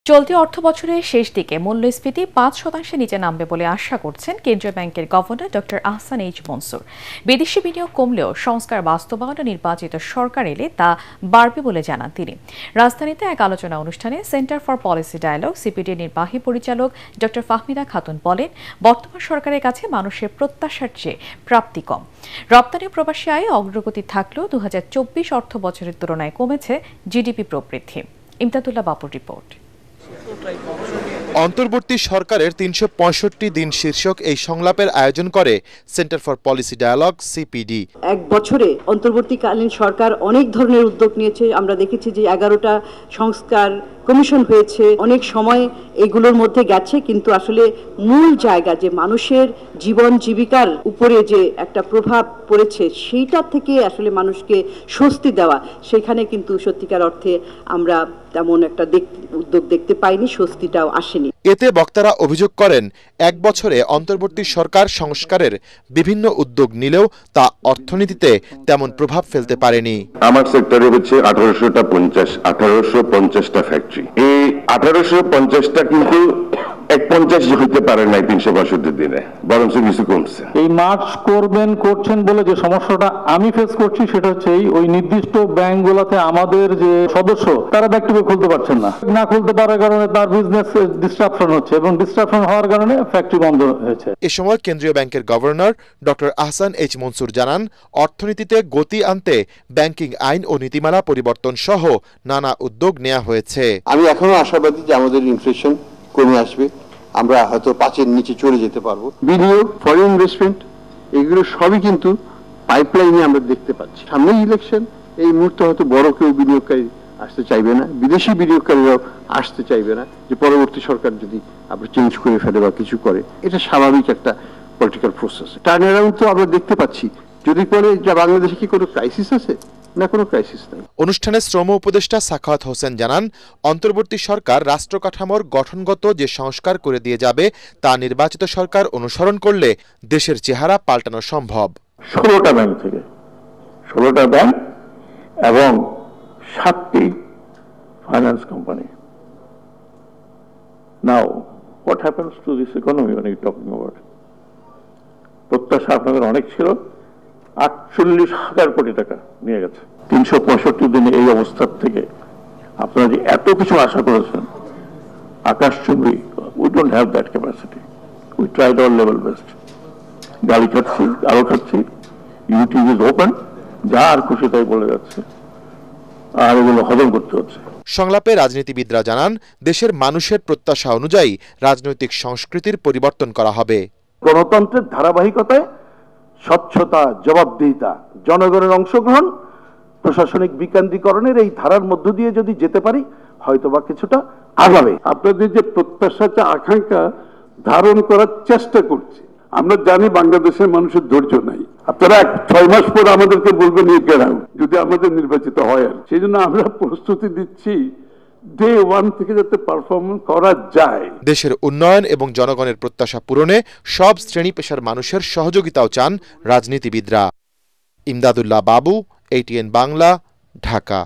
চলতি অর্থবছরের শেষ দিকে মূল্যস্ফীতি ৫% নিচে নামবে বলে আশা করছেন কেন্দ্রীয় ব্যাংকের governor doctor Ahsan H Mansur. বিদেশি বিনিয়োগ কমলেও সংস্কার বাস্তবায়নে নির্বাচিত সরকার এলে তা বাড়বে বলে জানান তিনি। রাজধানীতে এক আলোচনা অনুষ্ঠানে centre for policy dialogue CPD নির্বাহী পরিচালক ডক্টর ফাহমিদা খাতুন বলেন, বর্তমান সরকারের কাছে মানুষের প্রত্যাশার চেয়ে প্রাপ্তি কম। রপ্তানি প্রবাসী আয়ে অগ্রগতি থাকলেও ২০২৪ অর্থ বছরের তুলনায় কমেছে জিডিপি প্রবৃদ্ধি। ইমদাদুল্লাহ বাপুর রিপোর্ট। অন্তর্বর্তী সরকারের ৩৬৫ দিন শীর্ষক এই সংলাপের আয়োজন করে centre for policy dialogue CPD. এক বছরে অন্তর্বর্তীকালীন সরকার অনেক ধরনের উদ্যোগ নিয়েছে। আমরা দেখেছি যে 11টা সংস্কার কমিশন হয়েছে, অনেক সময় এগুলোর মধ্যে গেছে, কিন্তু আসলে মূল জায়গা যে মানুষের জীবন জীবিকার উপরে যে একটা প্রভাব পড়েছে সেইটার থেকে আসলে মানুষকে স্বস্তি দেওয়া, সেখানে কিন্তু সত্যিকার অর্থে আমরা তেমন একটা উদ্যোগ দেখতে পাইনি, স্বস্তিটাও আসেনি। এতে বক্তারা অভিযোগ করেন, এক বছরে অন্তর্বর্তী সরকার সংস্কারের বিভিন্ন উদ্যোগ নিলেও তা অর্থনীতিতে তেমন প্রভাব ফেলতে পারেনি। আমার সেক্টরে হচ্ছে 1850টা ফ্যাক্টরি। এই 1850টা কিন্তু 150 হইতে পারে নাই 365 দিনে, বরং কিছু কমছে। এই মার্চ করছেন বলে যে সমস্যাটা আমি ফেস করছি সেটা হচ্ছে ওই নির্দিষ্ট ব্যাংকগুলোতে আমাদের যে সদস্য তারা ব্যাংকটিকে খুলতে পারছেন না খুলতে পারার কারণে তার বিজনেস ডিসরাপশন হচ্ছে এবং ডিসরাপশন হওয়ার কারণে ফ্যাক্টরি বন্ধ হয়েছে। এ সময় কেন্দ্রীয় ব্যাংকের governor doctor Ahsan H Mansur জানান, অর্থনীতিতে গতি আনতে ব্যাংকিং আইন ও নীতিমালা পরিবর্তন সহ নানা উদ্যোগ নেওয়া হয়েছে। আমি এখনো আশাবাদী যে আমাদের ইনফ্লেশন কমে আসবে, আমরা হয়তো 5-এর নিচে চলে যেতে পারবো। বিনিয়োগ, ফরেন ইনভেস্টমেন্ট, এগুলো সবই কিন্তু পাইপলাইনে আমরা দেখতে পাচ্ছি। সামনে ইলেকশন, এই মুহূর্তে হয়তো বড় কেউ বিনিয়োগকারী আসতে চাইবে না, বিদেশি বিনিয়োগকারীরাও আসতে চাইবে না, যে পরবর্তী সরকার যদি আবার চেঞ্জ করে ফেলে বা কিছু করে। এটা স্বাভাবিক একটা পলিটিক্যাল প্রসেস। টার্ন অ্যারাউন্ড তো আমরা দেখতে পাচ্ছি। যদি বলে যে বাংলাদেশে কি কোনো ক্রাইসিস আছে, না কোনো ক্রাইসিস নাই। অনুষ্ঠানে শ্রম উপদেষ্টা সাখাওয়াত হোসেন জানান, অন্তর্বর্তী সরকার রাষ্ট্র কাঠামোর গঠনগত যে সংস্কার করে দিয়ে যাবে তা নির্বাচিত সরকার অনুসরণ করলে দেশের চেহারা পাল্টানো সম্ভব। 16টা ব্যাংক থেকে 16টা ব্যাংক এবং 7টি finance company. Now what happens to this economy when you talking about? প্রত্যাশা আপনাদের অনেক ছিল, 48,000 কোটি টাকা নিয়ে গেছে। 365 দিনে এই অবস্থার থেকে আপনারা যে এত কিছু আশা করেছেন আকাশচুম্বী, we don't have that capacity. We tried hour level best. গালি খাচ্ছি, আরো খাচ্ছি, ইউটিউব ইজ ওপেন, যা আর খুশি তাই বলে যাচ্ছে, আর এগুলো হজম করতে হচ্ছে। সংলাপে রাজনীতিবিদরা জানান, দেশের মানুষের প্রত্যাশা অনুযায়ী রাজনৈতিক সংস্কৃতির পরিবর্তন করা হবে। গণতন্ত্রের ধারাবাহিকতায় স্বচ্ছতা, জবাবদিহিতা, জনগণের অংশগ্রহণ, প্রশাসনিক বিকেন্দ্রীকরণের এই ধারার মধ্য দিয়ে যদি যেতে পারি, হয়তোবা কিছুটা আগাবে। আপনাদের যে প্রত্যাশাটা, আকাঙ্ক্ষা ধারণ করার চেষ্টা করছি। আমরা জানি বাংলাদেশের মানুষের ধৈর্য নাই। আপনারা 6 মাস পর আমাদেরকে বলবেন নিয়ে গেরাও যদি আমাদের নির্বাচিত হয়। আর সেই জন্য আমরা প্রস্তুতি দিচ্ছি ডে 1 থেকে যাতে পারফরমেন্স করা যায়। দেশের উন্নয়ন এবং জনগণের প্রত্যাশা পূরণে সব শ্রেণী পেশার মানুষের সহযোগিতাও চান রাজনীতিবিদরা। ইমদাদুল্লাহ বাবু, ATN বাংলা, ঢাকা।